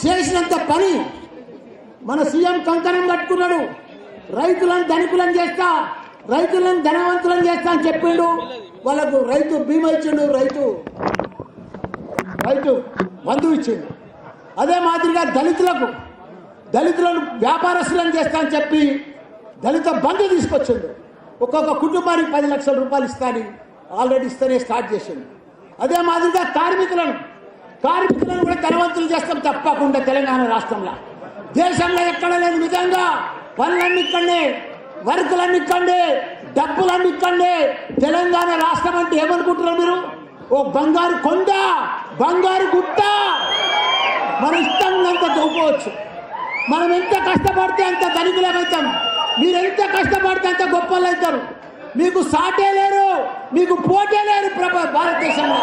చేసినంత పని మన సీఎం కంకణం కట్టుకున్నాడు. రైతులను ధనికులను చేస్తా, రైతులను ధనవంతులను చేస్తా అని చెప్పిండు. వాళ్ళకు రైతు బీమా ఇచ్చిండు, రైతు బంధు ఇచ్చిండు. అదే మాదిరిగా దళితులను వ్యాపారస్తులను చేస్తా అని చెప్పి దళిత బంధు తీసుకొచ్చిండు. ఒక్కొక్క కుటుంబానికి 10 లక్షల రూపాయలు ఇస్తాని ఆల్రెడీ ఇస్తేనే స్టార్ట్ చేసిండు. అదే మాదిరిగా కార్మికులను కూడా ధనవంతులు చేస్తాం తప్పకుండా తెలంగాణ రాష్ట్రంలో. దేశంలో ఎక్కడ లేదు నిజంగా. పనులన్నీ ఇక్కడే, వర్కులన్నీ ఇక్కడే, డబ్బులన్నీ ఇక్కడే. తెలంగాణ రాష్ట్రం అంటే ఏమనుకుంటున్నారు మీరు? ఓ బంగారు కొండ, బంగారు గుట్ట. మన ఇష్టంత దూకోవచ్చు. మనం ఎంత కష్టపడితే అంత ధనికులమవుతాం. మీరు ఎంత కష్టపడితే అంత గొప్పలు అవుతారు. మీకు సాటే లేరు, మీకు పోటే లేరు భారతదేశంలో.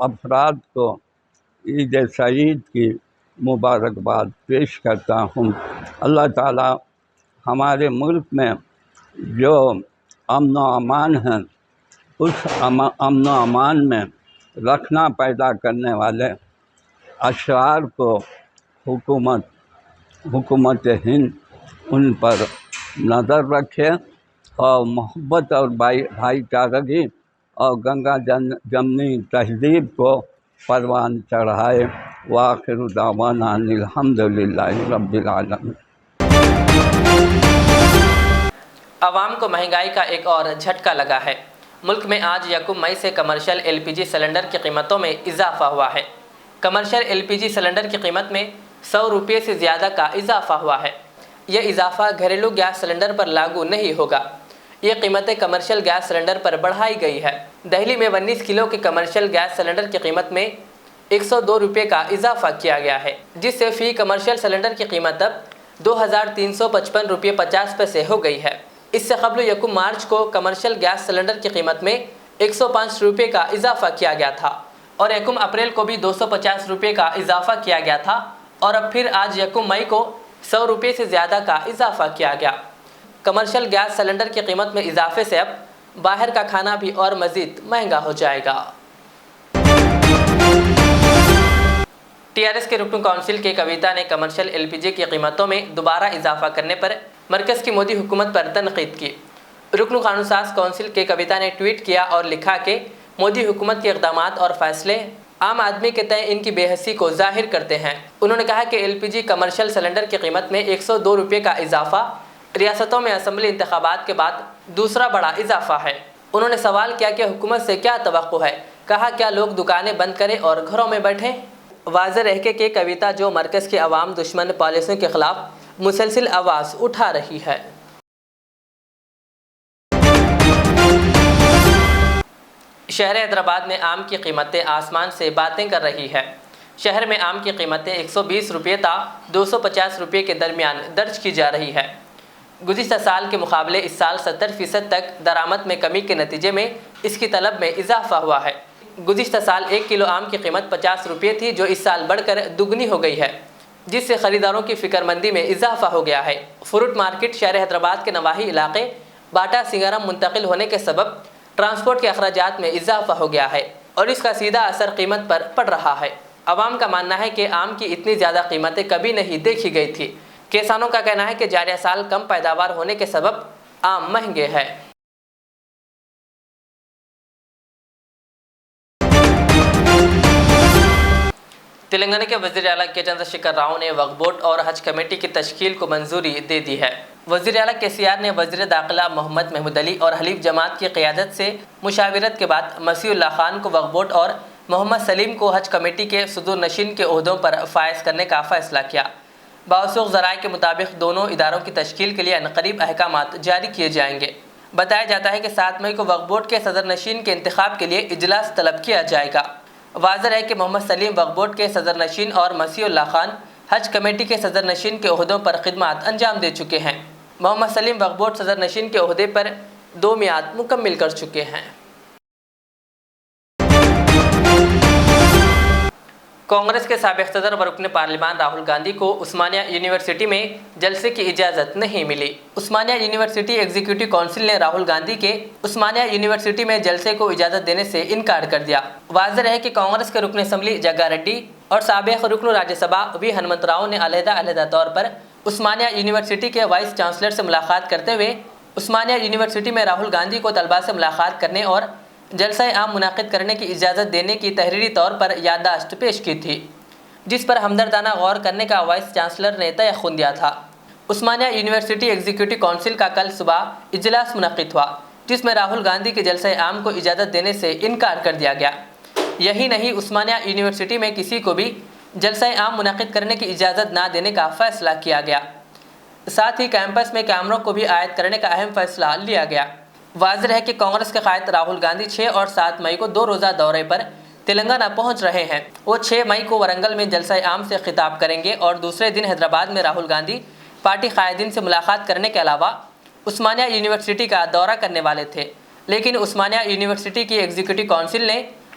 افراد کو عید سعید کی مبارکباد پیش کرتا ہوں۔ اللہ تعالیٰ ہمارے ملک میں جو امن و امان ہے اس امن و امان میں رکھنا پیدا کرنے والے اشرار کو حکومت ہند ان پر نظر رکھے اور محبت اور بھائی چارگی اور گنگا جمنی تہذیب کو پروان چڑھائے۔ وآخر دعوانا ان الحمدللہ رب العالمین۔ عوام کو مہنگائی کا ایک اور جھٹکا لگا ہے۔ ملک میں آج یکم مئی سے commercial L P G cylinder کی قیمتوں میں اضافہ ہوا ہے۔ Commercial L P G cylinder کی قیمت میں 100 روپے سے زیادہ کا اضافہ ہوا ہے۔ یہ اضافہ گھریلو گیس سلنڈر پر لاگو نہیں ہوگا۔ یہ قیمتیں کمرشل گیس سلنڈر پر بڑھائی گئی ہے۔ دہلی میں 19 کلو کے کمرشل گیس سلنڈر کی قیمت میں 102 روپے کا اضافہ کیا گیا ہے، جس سے فی کمرشل سلنڈر کی قیمت اب 2355 روپے 50 پیسے ہو گئی ہے۔ اس سے قبل یکم مارچ کو کمرشل گیس سلنڈر کی قیمت میں 105 روپے کا اضافہ کیا گیا تھا اور یکم اپریل کو بھی 250 روپے کا اضافہ کیا گیا تھا اور اب پھر آج یکم مئی کو 100 روپے سے زیادہ کا اضافہ کیا گیا۔ کمرشل گیس سلنڈر کی قیمت میں اضافے سے اب باہر کا کھانا بھی اور مزید مہنگا ہو جائے گا۔ ٹی آر ایس کے رکن کونسل کے کویتا نے کمرشل ایل پی جی کی قیمتوں میں دوبارہ اضافہ کرنے پر مرکز کی مودی حکومت پر تنقید کی۔ رکن قانون ساز کونسل کے کویتا نے ٹویٹ کیا اور لکھا کہ مودی حکومت کے اقدامات اور فیصلے عام آدمی کے تئیں ان کی بے حسی کو ظاہر کرتے ہیں۔ انہوں نے کہا کہ ایل پی جی کمرشل سلنڈر کی قیمت میں 102 روپے کا اضافہ ریاستوں میں اسمبلی انتخابات کے بعد دوسرا بڑا اضافہ ہے۔ انہوں نے سوال کیا کہ حکومت سے کیا توقع ہے؟ کہا کیا لوگ دکانیں بند کریں اور گھروں میں بیٹھیں؟ واضح رہے کہ کویتا جو مرکز کے عوام دشمن پالیسیوں کے خلاف مسلسل آواز اٹھا رہی ہے۔ شہر حیدرآباد میں آم کی قیمتیں آسمان سے باتیں کر رہی ہے۔ شہر میں آم کی قیمتیں 120 روپے تا 250 روپے کے درمیان درج کی جا رہی ہے۔ گزشتہ سال کے مقابلے اس سال 70% تک درآمد میں کمی کے نتیجے میں اس کی طلب میں اضافہ ہوا ہے۔ گزشتہ سال 1 کلو آم کی قیمت 50 روپے تھی، جو اس سال بڑھ کر دگنی ہو گئی ہے، جس سے خریداروں کی فکر مندی میں اضافہ ہو گیا ہے۔ فروٹ مارکیٹ شہر حیدرآباد کے نواحی علاقے باٹا سنگارم منتقل ہونے کے سبب ٹرانسپورٹ کے اخراجات میں اضافہ ہو گیا ہے اور اس کا سیدھا اثر قیمت پر پڑ رہا ہے۔ عوام کا ماننا ہے کہ آم کی اتنی زیادہ قیمتیں کبھی نہیں دیکھی گئی تھی۔ کسانوں کا کہنا ہے کہ جاریہ سال کم پیداوار ہونے کے سبب آم مہنگے ہیں۔ تلنگانہ کے وزیر اعلیٰ کے چندر شیکھر راؤ نے وقف بورڈ اور حج کمیٹی کی تشکیل کو منظوری دے دی ہے۔ وزیر اعلیٰ کے سی آر نے وزیر داخلہ محمد محمود علی اور حلیف جماعت کی قیادت سے مشاورت کے بعد مسیح اللہ خان کو وقف بورڈ اور محمد سلیم کو حج کمیٹی کے صدور نشین کے عہدوں پر فائز کرنے کا فیصلہ کیا۔ باوثوق ذرائع کے مطابق دونوں اداروں کی تشکیل کے لیے عنقریب احکامات جاری کیے جائیں گے۔ بتایا جاتا ہے کہ 7 مئی کو وقف بورڈ کے صدر نشین کے انتخاب کے لیے اجلاس طلب کیا جائے گا۔ واضح ہے کہ محمد سلیم وقف بورڈ کے صدر نشین اور مسیح اللہ خان حج کمیٹی کے صدر نشین کے عہدوں پر خدمات انجام دے چکے ہیں۔ محمد سلیم وقف بورڈ صدر نشین کے عہدے پر 2 میعاد مکمل کر چکے ہیں۔ کانگریس کے سابق صدر و رکن پارلیمان راہل گاندھی کو عثمانیہ یونیورسٹی میں جلسے کی اجازت نہیں ملی۔ عثمانیہ یونیورسٹی ایگزیکٹو کونسل نے راہل گاندھی کے عثمانیہ یونیورسٹی میں جلسے کو اجازت دینے سے انکار کر دیا۔ واضح ہے کہ کانگریس کے رکن اسمبلی جگا ریڈی اور سابق رکن راجیہ سبھا وی ہنمنت راؤ نے علیحدہ طور پر عثمانیہ یونیورسٹی کے وائس چانسلر سے ملاقات کرتے ہوئے عثمانیہ یونیورسٹی میں راہل گاندھی کو طلباء سے ملاقات کرنے اور جلسہ عام منعقد کرنے کی اجازت دینے کی تحریری طور پر یادداشت پیش کی تھی، جس پر ہمدردانہ غور کرنے کا وائس چانسلر نے تیقن دیا تھا۔ عثمانیہ یونیورسٹی ایگزیکٹو کونسل کا کل صبح اجلاس منعقد ہوا، جس میں راہل گاندھی کے جلسہ عام کو اجازت دینے سے انکار کر دیا گیا۔ یہی نہیں، عثمانیہ یونیورسٹی میں کسی کو بھی جلسہ عام منعقد کرنے کی اجازت نہ دینے کا فیصلہ کیا گیا۔ ساتھ ہی کیمپس میں کیمروں کو بھی عائد کرنے کا اہم فیصلہ لیا گیا۔ واضح ہے کہ کانگریس کے قائد راہل گاندھی 6 اور 7 مئی کو 2 روزہ دورے پر تلنگانہ پہنچ رہے ہیں۔ وہ 6 مئی کو ورنگل میں جلسہ عام سے خطاب کریں گے اور دوسرے دن حیدرآباد میں راہل گاندھی پارٹی قائدین سے ملاقات کرنے کے علاوہ عثمانیہ یونیورسٹی کا دورہ کرنے والے تھے، لیکن عثمانیہ یونیورسٹی کی ایگزیکٹو کونسل نے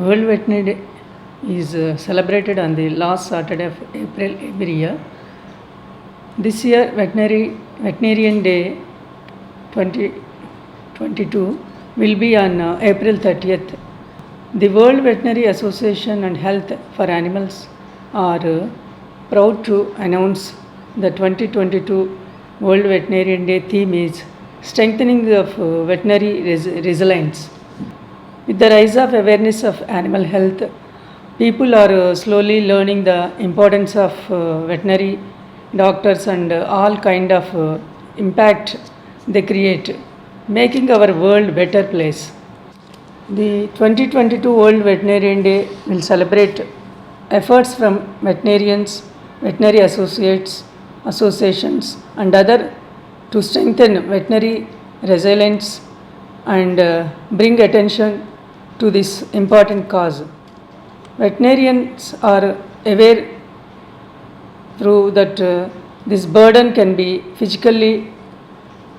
World Veterinary Day is celebrated on the last Saturday of April every year. This year Veterinarian Day 2022 will be on April 30th. The World Veterinary Association and Health for Animals are proud to announce the 2022 World Veterinarian Day theme is strengthening of veterinary resilience. With the rise of awareness of animal health, people are slowly learning the importance of veterinary doctors and all kind of impact they create, making our world better place. The 2022 World Veterinarian Day will celebrate efforts from veterinarians, veterinary associations and other to strengthen veterinary resilience and bring attention to this important cause. Veterinarians are aware through that this burden can be physically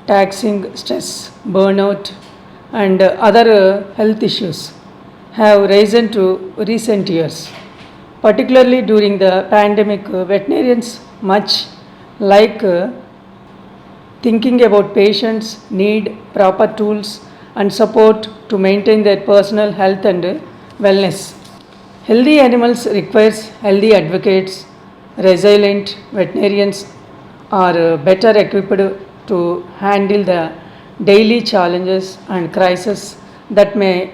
taxing, stress, burnout and other health issues have risen to recent years. Particularly during the pandemic, veterinarians much like thinking about patients need proper tools and support to maintain their personal health and wellness. Healthy animals requires healthy advocates. Resilient veterinarians are better equipped to handle the daily challenges and crises that may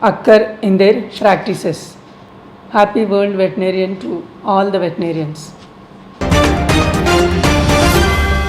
occur in their practices. Happy World Veterinarian to all the veterinarians.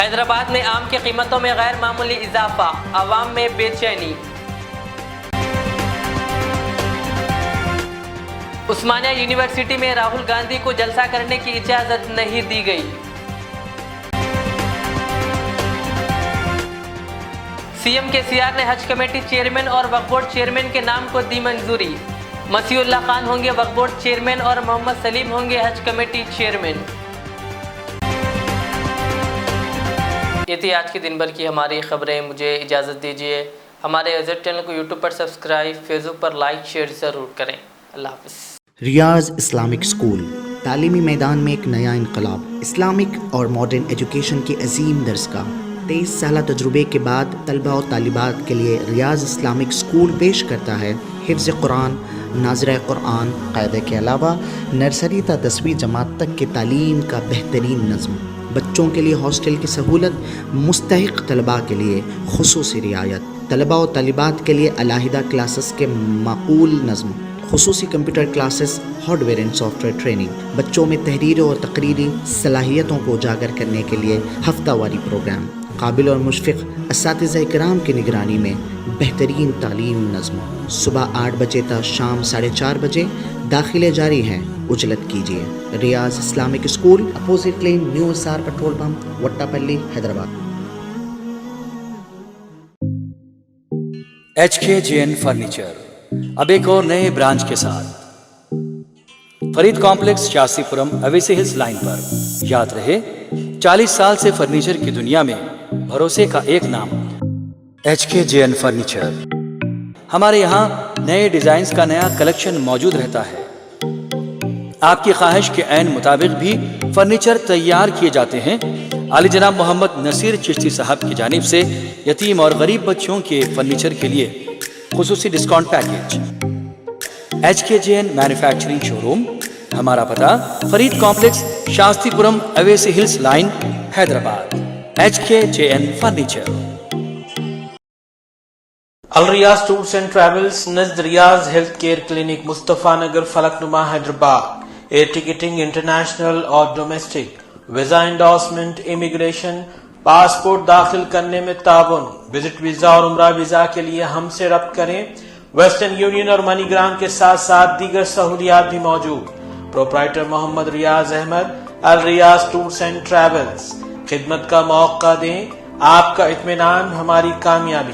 Hyderabad میں آم کی قیمتوں میں غیر معمولی اضافہ، عوام میں بے چینی۔ عثمانیہ یونیورسٹی میں راہل گاندھی کو جلسہ کرنے کی اجازت نہیں دی گئی۔ سی ایم کے سی آر نے حج کمیٹی چیئرمین اور وقف بورڈ چیئرمین کے نام کو دی منظوری۔ مسیح اللہ خان ہوں گے وقف بورڈ چیئرمین اور محمد سلیم ہوں گے حج کمیٹی چیئرمین۔ یہ تھی آج کے دن بھر کی ہماری خبریں، مجھے اجازت دیجیے۔ ہمارے ایزٹ چینل کو یوٹیوب پر سبسکرائب، فیس بک پر لائک شیئر ضرور کریں۔ اللہ حافظ۔ ریاض اسلامک اسکول تعلیمی میدان میں ایک نیا انقلاب، اسلامک اور ماڈرن ایجوکیشن کی عظیم درسگاہ۔ 23 سالہ تجربے کے بعد طلباء و طالبات کے لیے ریاض اسلامک اسکول پیش کرتا ہے حفظ قرآن، ناظرہ قرآن، قاعدے کے علاوہ نرسری تا 10ویں جماعت تک کی تعلیم کا بہترین نظم۔ بچوں کے لیے ہاسٹل کی سہولت، مستحق طلباء کے لیے خصوصی رعایت، طلباء و طالبات کے لیے علیحدہ کلاسز کے معقول نظم، خصوصی computer classes, hard where and soft where training, بچوں میں تحریری اور تقریری صلاحیتوں کو اجاگر کرنے کے لیے ہفتہ واری پروگرام، قابل اور مشفق اساتذہ کرام کی نگرانی میں بہترین تعلیم نظم۔ صبح 8 بجے تا شام 4:30 بجے داخلے جاری ہیں، اجلت کیجیے۔ Riyaz Islamic school, opposite lane, new اسار پیٹرول پمپ، وٹاپلی، حیدرآباد۔ HKJN فرنیچر اب ایک اور نئے برانچ کے ساتھ Farid complex, Shastripuram, Owaisi hills line پر۔ یاد رہے 40 سال سے فرنیچر کی دنیا میں بھروسے کا ایک نام HKJN فرنیچر۔ ہمارے یہاں نئے ڈیزائنز کا نیا کلیکشن موجود رہتا ہے۔ آپ کی خواہش کے عین مطابق بھی فرنیچر تیار کیے جاتے ہیں۔ علی جناب محمد نصیر چشتی صاحب کی جانب سے یتیم اور غریب بچوں کے فرنیچر کے لیے خصوصی discount package. HKJN manufacturing showroom, ہمارا پتہ Farid complex, Shastripuram, Owaisi hills line, Hyderabad. HKJN furniture. Alriyaz tours and travels نزد Riyaz health care clinic, Mustafa Nagar, Falaknuma, Hyderabad. Air ticketing international اور domestic, visa endorsement, immigration, passport داخل کرنے میں تعاون، وزٹ ویزا اور عمرہ ویزا کے لیے ہم سے رابطہ کریں۔ ویسٹرن یونین اور منی گرام کے ساتھ ساتھ دیگر سہولیات بھی موجود۔ Proprietor Mohammed Riyaz Ahmed, Alriyaz tours and travels. خدمت کا موقع دیں، آپ کا اطمینان ہماری کامیابی۔